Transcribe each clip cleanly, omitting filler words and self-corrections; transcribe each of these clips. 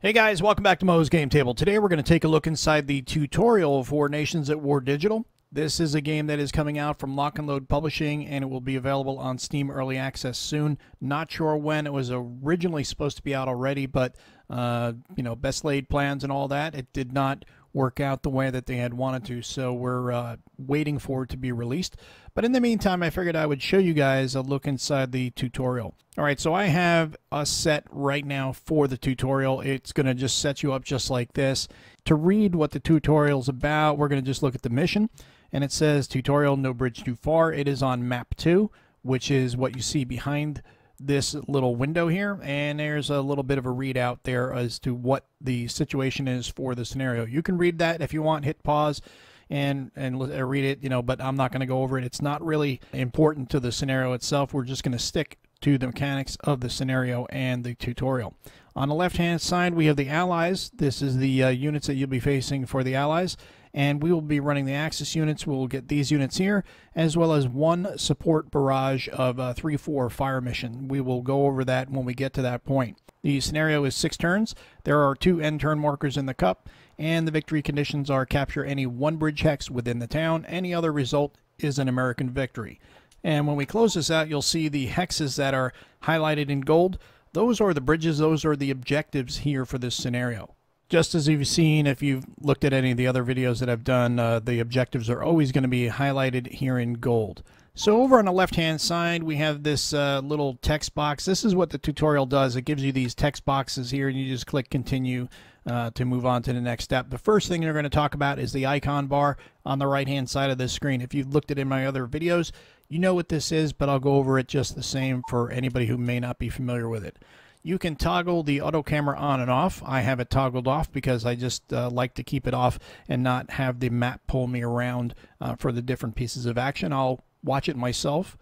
Hey guys, welcome back to Mo's Game Table. Today we're going to take a look inside the tutorial for Nations at War Digital. This is a game that is coming out from Lock and Load Publishing, and it will be available on Steam Early Access soon. Not sure when. It was originally supposed to be out already, but best laid plans and all that, it did not work out the way that they had wanted to, so we're waiting for it to be released. But in the meantime, I figured I would show you guys a look inside the tutorial. Alright, so I have a set right now for the tutorial. It's going to just set you up just like this. To read what the tutorial is about, we're going to just look at the mission, and it says tutorial, no bridge too far. It is on map 2, which is what you see behind this little window here, and there's a little bit of a readout there as to what the situation is for the scenario. You can read that if you want, hit pause and read it, but I'm not going to go over it. It's not really important to the scenario itself. We're just going to stick to the mechanics of the scenario and the tutorial. On the left hand side we have the allies. This is the units that you'll be facing for the allies, and we will be running the Axis units. We'll get these units here, as well as one support barrage of 3-4 fire mission. We will go over that when we get to that point. The scenario is 6 turns. There are 2 end turn markers in the cup, and the victory conditions are capture any 1 bridge hex within the town. Any other result is an American victory. And when we close this out, you'll see the hexes that are highlighted in gold. Those are the bridges, those are the objectives here for this scenario. Just as you've seen, if you've looked at any of the other videos that I've done, the objectives are always going to be highlighted here in gold. So over on the left-hand side, we have this little text box. This is what the tutorial does. It gives you these text boxes here, and you just click continue to move on to the next step. The first thing you're going to talk about is the icon bar on the right-hand side of this screen. If you've looked at it in my other videos, you know what this is, but I'll go over it just the same for anybody who may not be familiar with it. You can toggle the auto camera on and off. I have it toggled off because I just like to keep it off and not have the map pull me around for the different pieces of action. I'll watch it myself,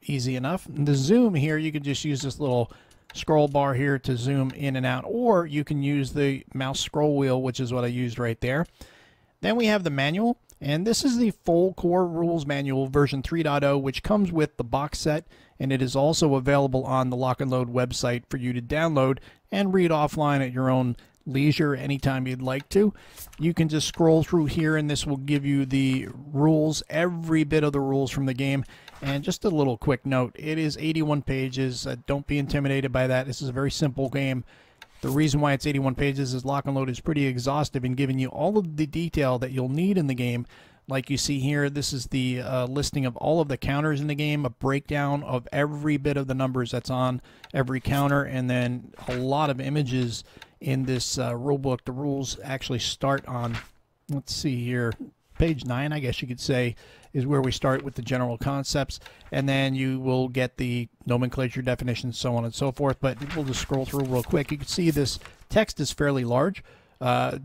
easy enough. And the zoom here, you can just use this little scroll bar here to zoom in and out, or you can use the mouse scroll wheel, which is what I used right there. Then we have the manual, and this is the full core rules manual version 3.0, which comes with the box set, and it is also available on the Lock and Load website for you to download and read offline at your own leisure anytime you'd like to. You can just scroll through here, and this will give you the rules, every bit of the rules from the game. And just a little quick note, it is 81 pages. Don't be intimidated by that. This is a very simple game. The reason why it's 81 pages is Lock and Load is pretty exhaustive in giving you all of the detail that you'll need in the game. Like you see here, this is the listing of all of the counters in the game, a breakdown of every bit of the numbers that's on every counter, and then a lot of images in this rule book. The rules actually start on, let's see here, page 9, I guess you could say, is where we start with the general concepts, and then you will get the nomenclature definitions, so on and so forth. But we'll just scroll through real quick. You can see this text is fairly large,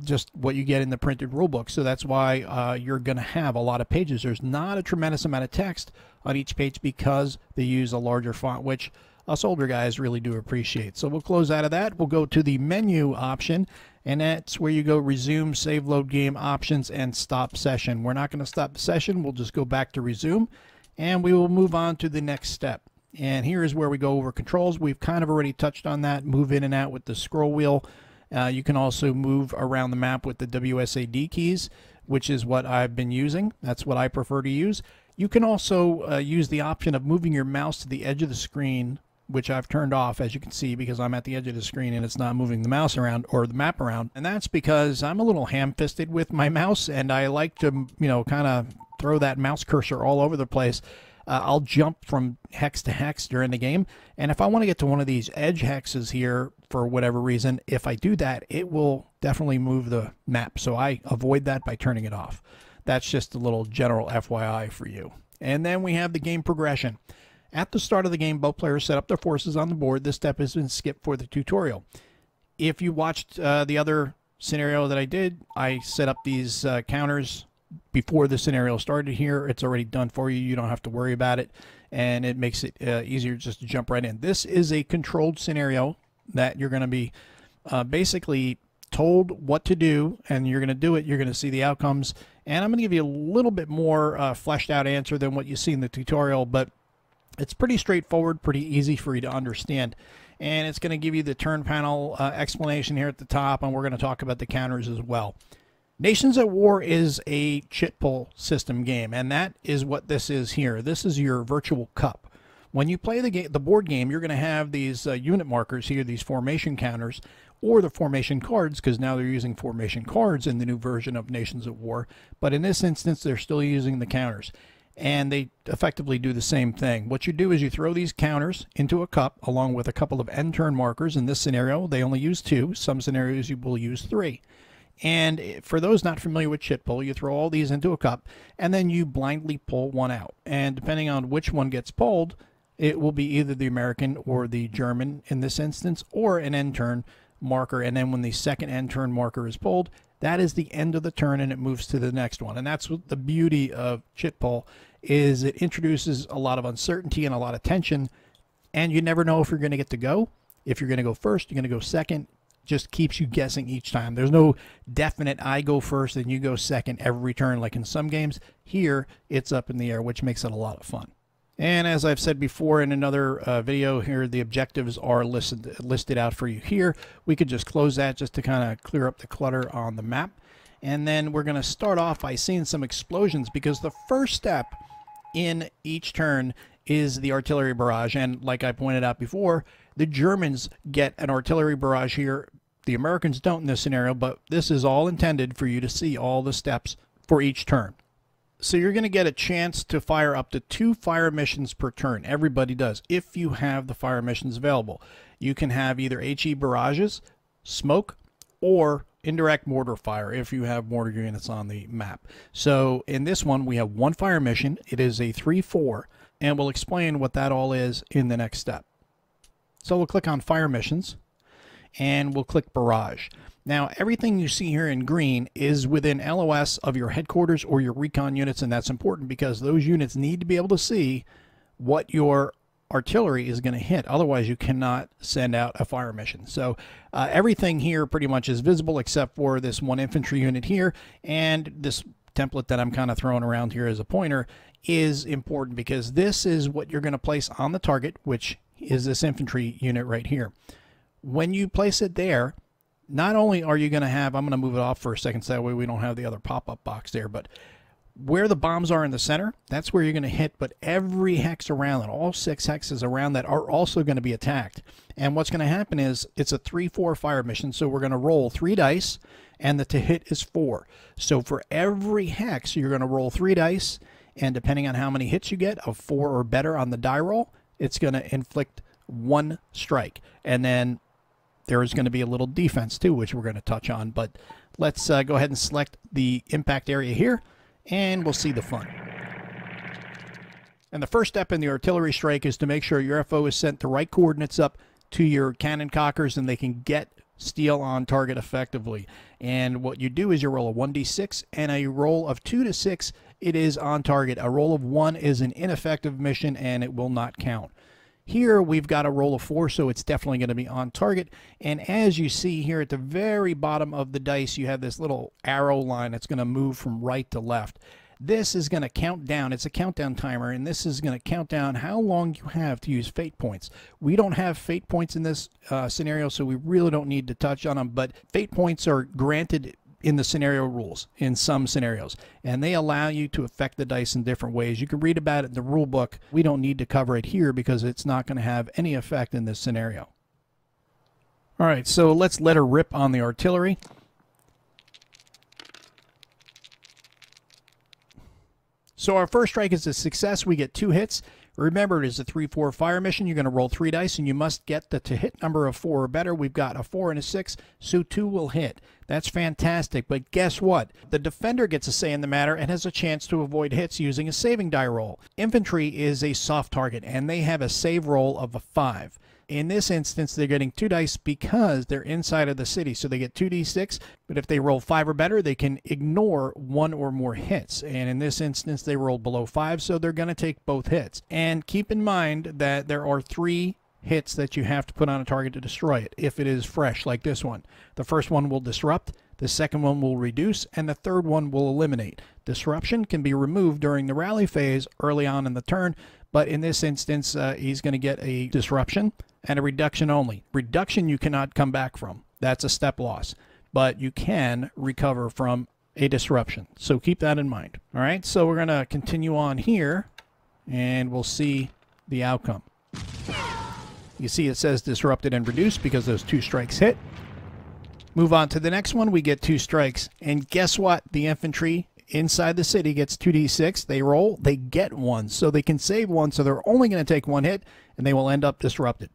just what you get in the printed rulebook, so that's why you're going to have a lot of pages. There's not a tremendous amount of text on each page because they use a larger font, which us older guys really do appreciate. So we'll close out of that. We'll go to the menu option, and that's where you go resume, save, load game, options, and stop session. We're not going to stop the session. We'll just go back to resume, and we will move on to the next step. And here is where we go over controls. We've kind of already touched on that. Move in and out with the scroll wheel. You can also move around the map with the WSAD keys, which is what I've been using. That's what I prefer to use. You can also use the option of moving your mouse to the edge of the screen, which I've turned off, as you can see, because I'm at the edge of the screen and it's not moving the mouse around or the map around. And that's because I'm a little ham-fisted with my mouse, and I like to, kind of throw that mouse cursor all over the place. I'll jump from hex to hex during the game, and if I want to get to one of these edge hexes here for whatever reason, if I do that, it will definitely move the map. So I avoid that by turning it off. That's just a little general FYI for you. And then we have the game progression. At the start of the game, both players set up their forces on the board. This step has been skipped for the tutorial. If you watched the other scenario that I did, I set up these counters before the scenario started. Here it's already done for you. You don't have to worry about it, and it makes it easier just to jump right in. This is a controlled scenario that you're going to be basically told what to do, and you're going to do it. You're going to see the outcomes, and I'm going to give you a little bit more fleshed out answer than what you see in the tutorial, but it's pretty straightforward, pretty easy for you to understand. and it's going to give you the turn panel explanation here at the top, and we're going to talk about the counters as well. Nations at War is a chit pull system game, and that is what this is here. This is your virtual cup. When you play the board game, you're going to have these unit markers here, these formation counters, or the formation cards, because now they're using formation cards in the new version of Nations at War. But in this instance, they're still using the counters, and they effectively do the same thing. What you do is you throw these counters into a cup along with a couple of end turn markers. In this scenario, they only use 2. Some scenarios you will use 3. And for those not familiar with chit pull, you throw all these into a cup, and then you blindly pull one out. And depending on which one gets pulled, it will be either the American or the German in this instance, or an end turn marker. And then when the second end turn marker is pulled, that is the end of the turn, and it moves to the next one. And that's what the beauty of chit pull is. It introduces a lot of uncertainty and a lot of tension, and you never know if you're going to get to go. If you're going to go first, you're going to go second. Just keeps you guessing each time. There's no definite I go first and you go second every turn like in some games. Here, it's up in the air, which makes it a lot of fun. And as I've said before in another video here, the objectives are listed out for you here. We could just close that just to kind of clear up the clutter on the map. And then we're going to start off by seeing some explosions, because the first step in each turn is the artillery barrage. And like I pointed out before, the Germans get an artillery barrage here. The Americans don't in this scenario, but this is all intended for you to see all the steps for each turn. So you're going to get a chance to fire up to 2 fire missions per turn. Everybody does, if you have the fire missions available. You can have either HE barrages, smoke, or indirect mortar fire if you have mortar units on the map. So in this one, we have 1 fire mission. It is a 3-4, and we'll explain what that all is in the next step. So we'll click on fire missions, and we'll click barrage. Now, everything you see here in green is within LOS of your headquarters or your recon units, and that's important because those units need to be able to see what your artillery is going to hit. Otherwise, you cannot send out a fire mission. So everything here pretty much is visible except for this 1 infantry unit here, and this template that I'm kind of throwing around here as a pointer is important because this is what you're going to place on the target, which is this infantry unit right here. When you place it there, not only are you going to have, I'm going to move it off for a second so that way we don't have the other pop-up box there, but where the bombs are in the center, that's where you're going to hit, but every hex around it, all 6 hexes around that are also going to be attacked. And what's going to happen is it's a 3-4 fire mission, so we're going to roll 3 dice, and the to hit is 4. So for every hex, you're going to roll 3 dice, and depending on how many hits you get, of 4 or better on the die roll, it's going to inflict 1 strike. And then there is going to be a little defense too, which we're going to touch on. But let's go ahead and select the impact area here, and we'll see the fun. And the first step in the artillery strike is to make sure your FO is sent the right coordinates up to your cannon cockers, and they can get steel on target effectively. And what you do is you roll a 1d6 and a roll of 2 to 6. It is on target. A roll of 1 is an ineffective mission, and it will not count. Here we've got a roll of 4, so it's definitely going to be on target. And as you see here at the very bottom of the dice, you have this little arrow line that's going to move from right to left. This is going to count down. It's a countdown timer, and this is going to count down how long you have to use fate points. We don't have fate points in this scenario, so we really don't need to touch on them, but fate points are granted in the scenario rules in some scenarios, and they allow you to affect the dice in different ways. You can read about it in the rule book. We don't need to cover it here because it's not going to have any effect in this scenario. All right, so let's let her rip on the artillery. So our first strike is a success. We get 2 hits. Remember, it is a 3-4 fire mission. You're going to roll 3 dice, and you must get the to hit number of 4 or better. We've got a 4 and a 6, so 2 will hit. That's fantastic, but guess what? The defender gets a say in the matter and has a chance to avoid hits using a saving die roll. Infantry is a soft target, and they have a save roll of a 5. In this instance, they're getting 2 dice because they're inside of the city, so they get 2d6, but if they roll 5 or better, they can ignore 1 or more hits. And in this instance, they rolled below 5, so they're going to take both hits. And keep in mind that there are 3 hits that you have to put on a target to destroy it, if it is fresh, like this one. The first one will disrupt, the second one will reduce, and the third one will eliminate. Disruption can be removed during the rally phase early on in the turn, but in this instance, he's going to get a disruption. and a reduction only. Reduction you cannot come back from. That's a step loss. But you can recover from a disruption. So keep that in mind. All right, so we're going to continue on here, and we'll see the outcome. You see it says disrupted and reduced because those 2 strikes hit. Move on to the next one. We get 2 strikes. And guess what? The infantry inside the city gets 2d6. They roll. They get 1. So they can save 1. So they're only going to take 1 hit, and they will end up disrupted.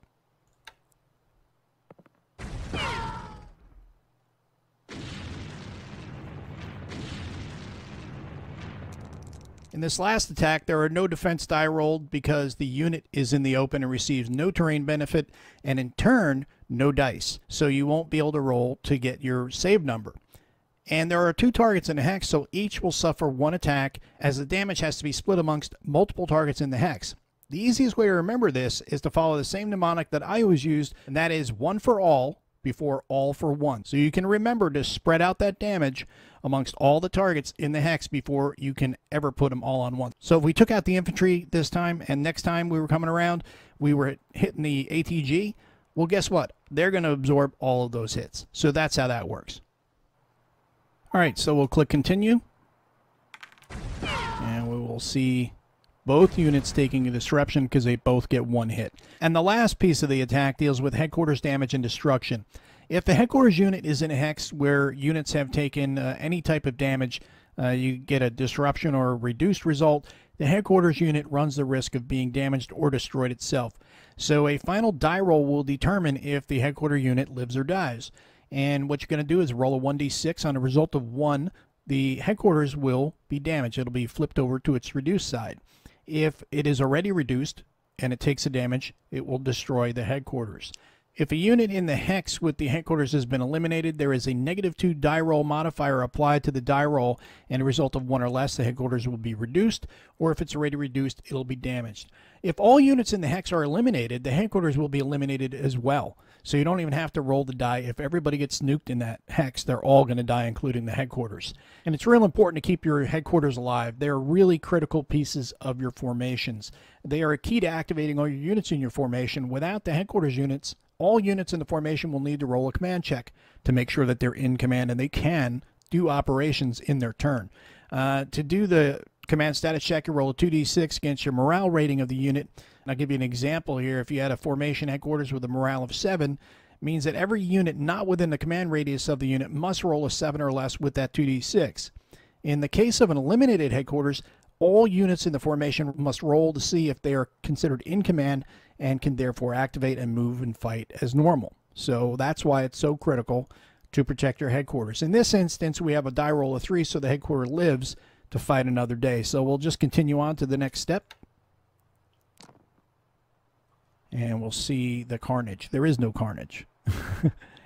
In this last attack, there are no defense die rolled because the unit is in the open and receives no terrain benefit, and in turn, no dice. So you won't be able to roll to get your save number. And there are 2 targets in the hex, so each will suffer 1 attack, as the damage has to be split amongst multiple targets in the hex. The easiest way to remember this is to follow the same mnemonic that I always used, and that is 1 for all before all for 1. So you can remember to spread out that damage amongst all the targets in the hex before you can ever put them all on one. So if we took out the infantry this time, and next time we were coming around, we were hitting the ATG, well, guess what? They're going to absorb all of those hits. So that's how that works. All right, so we'll click continue, and we will see both units taking a disruption because they both get 1 hit. And the last piece of the attack deals with headquarters damage and destruction. If the headquarters unit is in a hex where units have taken any type of damage, you get a disruption or a reduced result, the headquarters unit runs the risk of being damaged or destroyed itself. So a final die roll will determine if the headquarters unit lives or dies. And what you're going to do is roll a 1d6. On a result of 1, the headquarters will be damaged. It'll be flipped over to its reduced side. If it is already reduced and it takes a damage, it will destroy the headquarters. If a unit in the hex with the headquarters has been eliminated, there is a -2 die roll modifier applied to the die roll, and a result of 1 or less, the headquarters will be reduced, or if it's already reduced, it'll be damaged. If all units in the hex are eliminated, the headquarters will be eliminated as well. So you don't even have to roll the die. If everybody gets nuked in that hex, they're all going to die, including the headquarters. And it's real important to keep your headquarters alive. They're really critical pieces of your formations. They are a key to activating all your units in your formation. Without the headquarters units, all units in the formation will need to roll a command check to make sure that they're in command and they can do operations in their turn. To do the command status check, you roll a 2d6 against your morale rating of the unit. And I'll give you an example here. If you had a formation headquarters with a morale of 7, it means that every unit not within the command radius of the unit must roll a 7 or less with that 2d6. In the case of an eliminated headquarters, all units in the formation must roll to see if they are considered in command and can therefore activate and move and fight as normal. So that's why it's so critical to protect your headquarters. In this instance, we have a die roll of 3, so the headquarters lives to fight another day. So we'll just continue on to the next step. And we'll see the carnage. There is no carnage.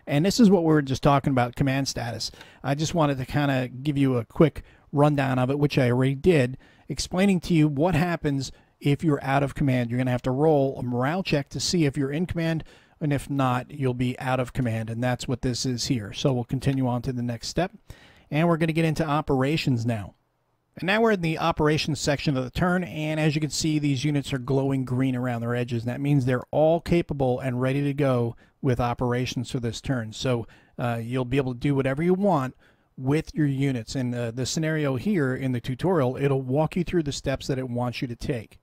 And this is what we were just talking about, command status. I just wanted to kind of give you a quick rundown of it, which I already did, explaining to you what happens if you're out of command. You're going to have to roll a morale check to see if you're in command, and if not, you'll be out of command, and that's what this is here. So we'll continue on to the next step, and we're going to get into operations now. And now we're in the operations section of the turn, and as you can see, these units are glowing green around their edges, and that means they're all capable and ready to go with operations for this turn. So you'll be able to do whatever you want with your units. And the scenario here in the tutorial, it'll walk you through the steps that it wants you to take.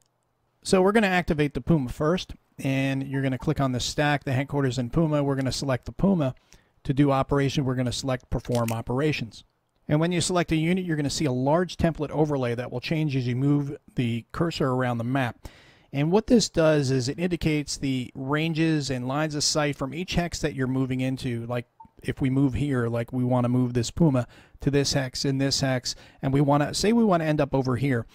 So we're going to activate the Puma first, and you're going to click on the stack, the headquarters and Puma. We're going to select the Puma. To do operation, we're going to select perform operations. And when you select a unit, you're going to see a large template overlay that will change as you move the cursor around the map. And what this does is it indicates the ranges and lines of sight from each hex that you're moving into. Like if we move here, like we want to move this Puma to this hex and this hex, and we want to, say we want to end up over here.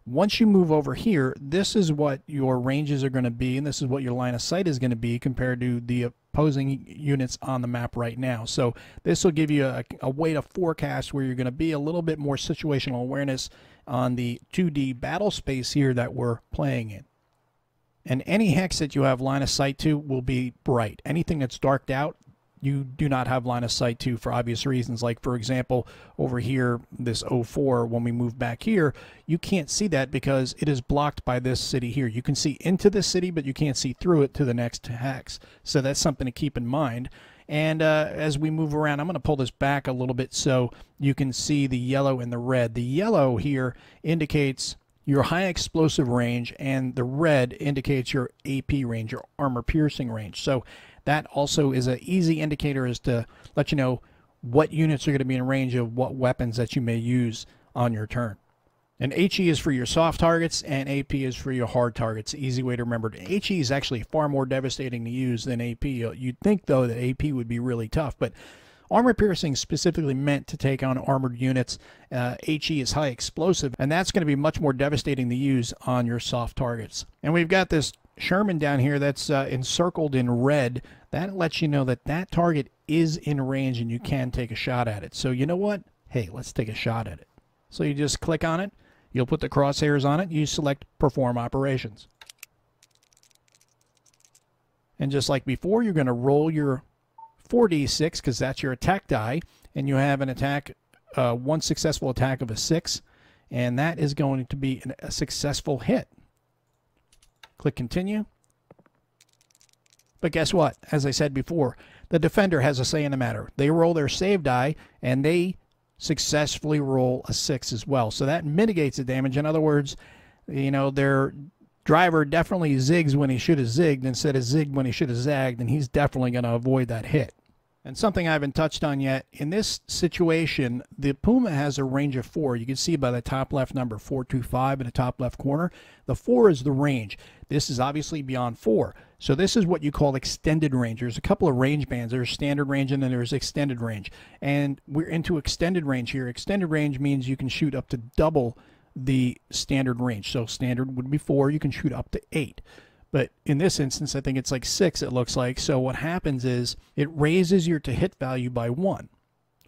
Once you move over here, this is what your ranges are going to be, and this is what your line of sight is going to be compared to the opposing units on the map right now. So this will give you a way to forecast where you're going to be, a little bit more situational awareness on the 2D battle space here that we're playing in. And any hex that you have line of sight to will be bright. Anything that's darked out, you do not have line of sight to for obvious reasons. Like, for example, over here, this 04, when we move back here, you can't see that because it is blocked by this city here. You can see into the city, but you can't see through it to the next hex. So that's something to keep in mind. And as we move around, I'm going to pull this back a little bit so you can see the yellow and the red. The yellow here indicates your high explosive range, and the red indicates your AP range, your armor piercing range. So that also is an easy indicator as to let you know what units are going to be in range of what weapons that you may use on your turn. And HE is for your soft targets, and AP is for your hard targets. Easy way to remember. HE is actually far more devastating to use than AP. You'd think, though, that AP would be really tough, but armor piercing is specifically meant to take on armored units. HE is high explosive, and that's going to be much more devastating to use on your soft targets. And we've got this Sherman down here that's encircled in red. That lets you know that that target is in range and you can take a shot at it. So you know what? Hey, let's take a shot at it. So you just click on it. You'll put the crosshairs on it. You select Perform Operations. And just like before, you're going to roll your 4d6 because that's your attack die. And you have an attack, one successful attack of a 6. And that is going to be a successful hit. Click Continue. But guess what? As I said before, the defender has a say in the matter. They roll their save die, and they successfully roll a 6 as well. So that mitigates the damage. In other words, you know, their driver definitely zigs when he should have zigged instead of zigged when he should have zagged, and he's definitely going to avoid that hit. And something I haven't touched on yet, in this situation, the Puma has a range of 4. You can see by the top left number 425 in the top left corner. The 4 is the range. This is obviously beyond 4. So this is what you call extended range. There's a couple of range bands. There's standard range and then there's extended range. And we're into extended range here. Extended range means you can shoot up to double the standard range. So standard would be 4. You can shoot up to 8. But in this instance, I think it's like 6, it looks like. So what happens is it raises your to-hit value by 1.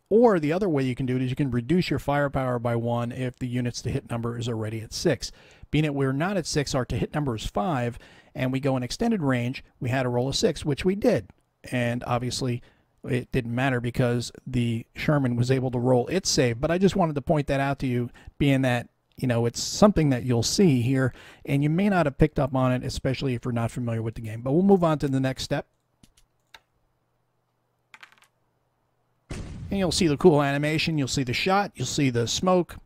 Or the other way you can do it is you can reduce your firepower by 1 if the unit's to-hit number is already at 6. Being that we're not at 6, our to-hit number is 5, and we go in extended range, we had to roll a 6, which we did. And obviously, it didn't matter because the Sherman was able to roll its save. But I just wanted to point that out to you, being that, you know, it's something that you'll see here, and you may not have picked up on it, especially if you're not familiar with the game. But we'll move on to the next step. And you'll see the cool animation. You'll see the shot. You'll see the smoke.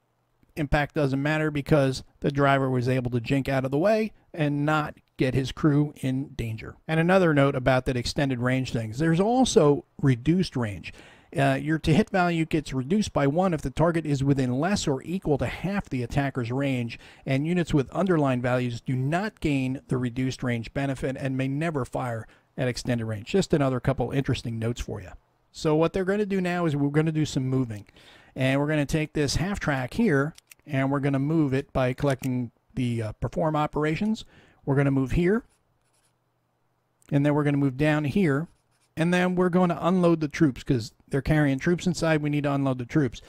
Impact doesn't matter because the driver was able to jink out of the way and not get his crew in danger. And another note about that extended range things, there's also reduced range. Your to-hit value gets reduced by 1 if the target is within less or equal to half the attacker's range, and units with underlined values do not gain the reduced range benefit and may never fire at extended range. Just another couple interesting notes for you. So what they're going to do now is we're going to do some moving. And we're going to take this half track here, and we're going to move it by collecting the Perform Operations. We're going to move here, and then we're going to move down here. And then we're going to unload the troops because they're carrying troops inside. We need to unload the troops.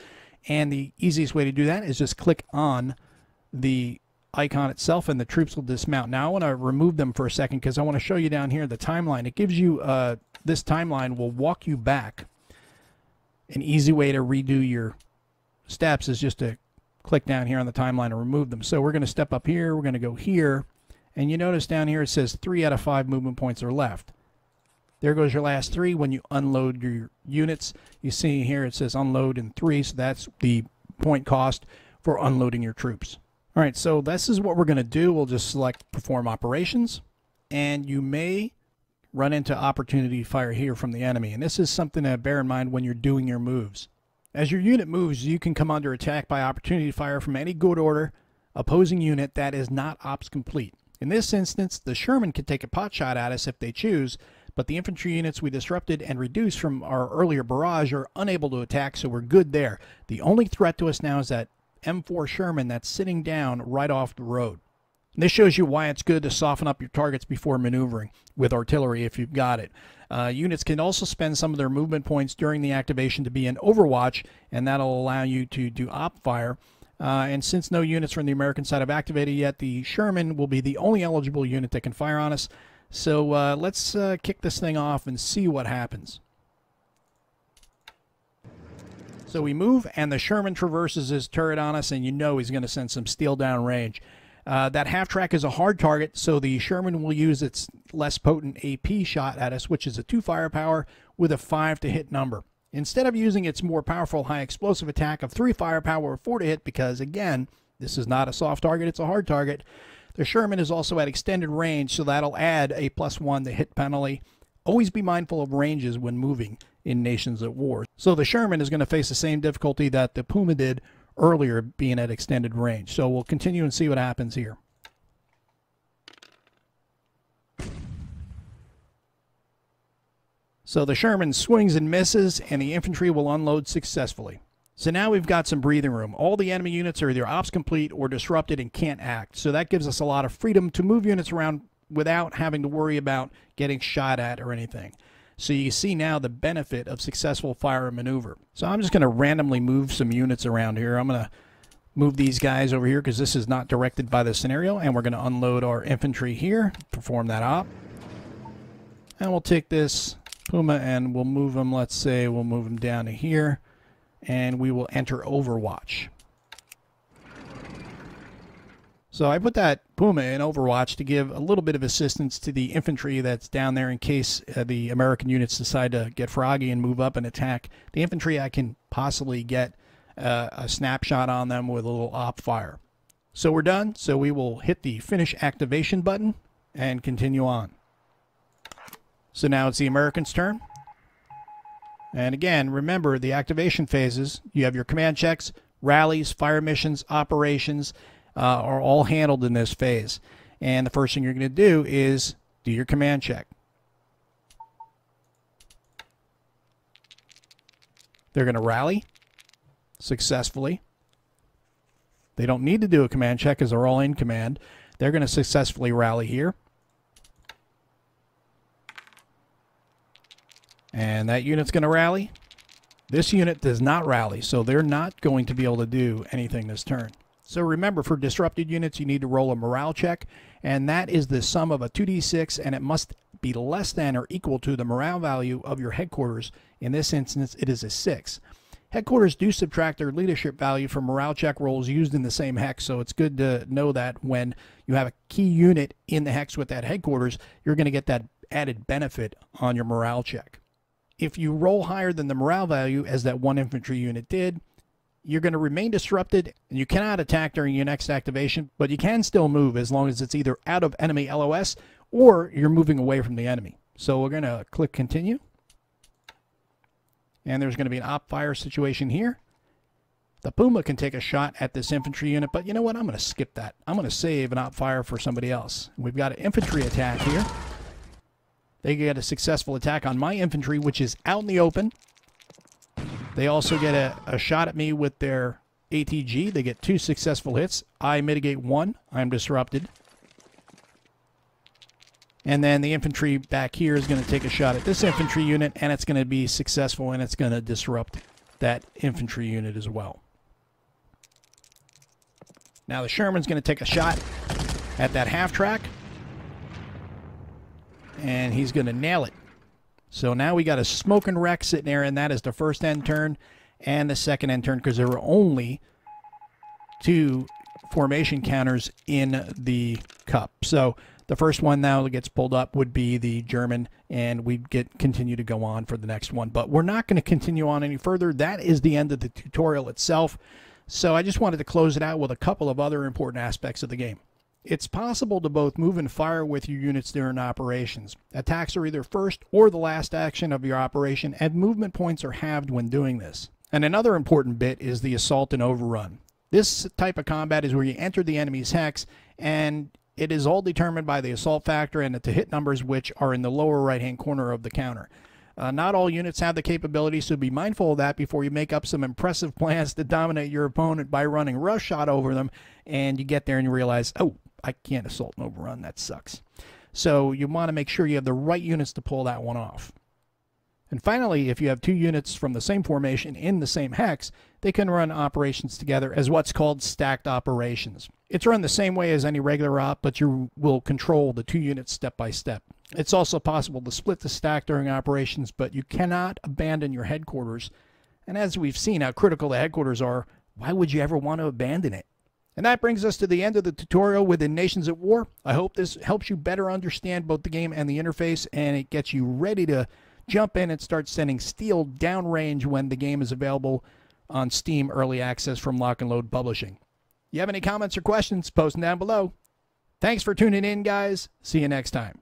And the easiest way to do that is just click on the icon itself and the troops will dismount. Now I want to remove them for a second because I want to show you down here the timeline. It gives you, this timeline will walk you back. An easy way to redo your steps is just to click down here on the timeline and remove them. So we're going to step up here. We're going to go here. And you notice down here it says 3 out of 5 movement points are left. There goes your last 3 when you unload your units. You see here it says unload in 3, so that's the point cost for unloading your troops. All right, so this is what we're going to do. We'll just select Perform Operations, and you may run into opportunity fire here from the enemy. And this is something to bear in mind when you're doing your moves. As your unit moves, you can come under attack by opportunity fire from any good order opposing unit that is not ops complete. In this instance, the Sherman could take a pot shot at us if they choose, but the infantry units we disrupted and reduced from our earlier barrage are unable to attack, so we're good there. The only threat to us now is that M4 Sherman that's sitting down right off the road. And this shows you why it's good to soften up your targets before maneuvering with artillery if you've got it. Units can also spend some of their movement points during the activation to be in Overwatch, and that'll allow you to do op fire. And since no units from the American side have activated yet, the Sherman will be the only eligible unit that can fire on us. So let's kick this thing off and see what happens. So we move, and the Sherman traverses his turret on us, and you know he's going to send some steel down range. That half-track is a hard target, so the Sherman will use its less potent AP shot at us, which is a 2 firepower with a 5 to hit number. Instead of using its more powerful high explosive attack of 3 firepower or 4 to hit, because again, this is not a soft target, it's a hard target, the Sherman is also at extended range, so that'll add a +1 to hit penalty. Always be mindful of ranges when moving in Nations at War. So the Sherman is going to face the same difficulty that the Puma did earlier, being at extended range. So we'll continue and see what happens here. So the Sherman swings and misses, and the infantry will unload successfully. So now we've got some breathing room. All the enemy units are either ops complete or disrupted and can't act. So that gives us a lot of freedom to move units around without having to worry about getting shot at or anything. So you see now the benefit of successful fire and maneuver. So I'm just going to randomly move some units around here. I'm going to move these guys over here because this is not directed by the scenario, and we're going to unload our infantry here, perform that op. And we'll take this Puma and we'll move them, let's say we'll move them down to here, and we will enter Overwatch. So I put that Puma in Overwatch to give a little bit of assistance to the infantry that's down there in case the American units decide to get froggy and move up and attack. The infantry, I can possibly get a snapshot on them with a little op fire. So we're done. So we will hit the finish activation button and continue on. So now it's the Americans' turn. And again, remember the activation phases. You have your command checks, rallies, fire missions, operations, are all handled in this phase. And the first thing you're going to do is do your command check. They're going to rally successfully. They don't need to do a command check because they're all in command. They're going to successfully rally here. And that unit's going to rally. This unit does not rally, so they're not going to be able to do anything this turn. So remember, for disrupted units, you need to roll a morale check, and that is the sum of a 2d6, and it must be less than or equal to the morale value of your headquarters. In this instance, it is a 6. Headquarters do subtract their leadership value from morale check rolls used in the same hex, so it's good to know that when you have a key unit in the hex with that headquarters, you're going to get that added benefit on your morale check. If you roll higher than the morale value, as that one infantry unit did, you're going to remain disrupted, and you cannot attack during your next activation, but you can still move as long as it's either out of enemy LOS or you're moving away from the enemy. So we're going to click continue. And there's going to be an op fire situation here. The Puma can take a shot at this infantry unit, but you know what? I'm going to skip that. I'm going to save an op fire for somebody else. We've got an infantry attack here. They get a successful attack on my infantry, which is out in the open. They also get a shot at me with their ATG. They get 2 successful hits. I mitigate 1. I'm disrupted. And then the infantry back here is going to take a shot at this infantry unit, and it's going to be successful, and it's going to disrupt that infantry unit as well. Now the Sherman's going to take a shot at that half-track, and he's going to nail it. So now we got a smoking wreck sitting there, and that is the first end turn and the second end turn, because there were only 2 formation counters in the cup. So the first one now that gets pulled up would be the German, and we continue to go on for the next one. But we're not going to continue on any further. That is the end of the tutorial itself. So I just wanted to close it out with a couple of other important aspects of the game. It's possible to both move and fire with your units during operations. Attacks are either first or the last action of your operation, and movement points are halved when doing this. And another important bit is the assault and overrun. This type of combat is where you enter the enemy's hex, and it is all determined by the assault factor and the to-hit numbers, which are in the lower right-hand corner of the counter. Not all units have the capability, so be mindful of that before you make up some impressive plans to dominate your opponent by running roughshod over them, and you get there and you realize, oh, I can't assault and overrun. That sucks. So you want to make sure you have the right units to pull that one off. And finally, if you have 2 units from the same formation in the same hex, they can run operations together as what's called stacked operations. It's run the same way as any regular op, but you will control the 2 units step by step. It's also possible to split the stack during operations, but you cannot abandon your headquarters And as we've seen how critical the headquarters are, why would you ever want to abandon it? And that brings us to the end of the tutorial within Nations at War. I hope this helps you better understand both the game and the interface, and it gets you ready to jump in and start sending steel downrange when the game is available on Steam Early Access from Lock and Load Publishing. You have any comments or questions, post them down below. Thanks for tuning in, guys. See you next time.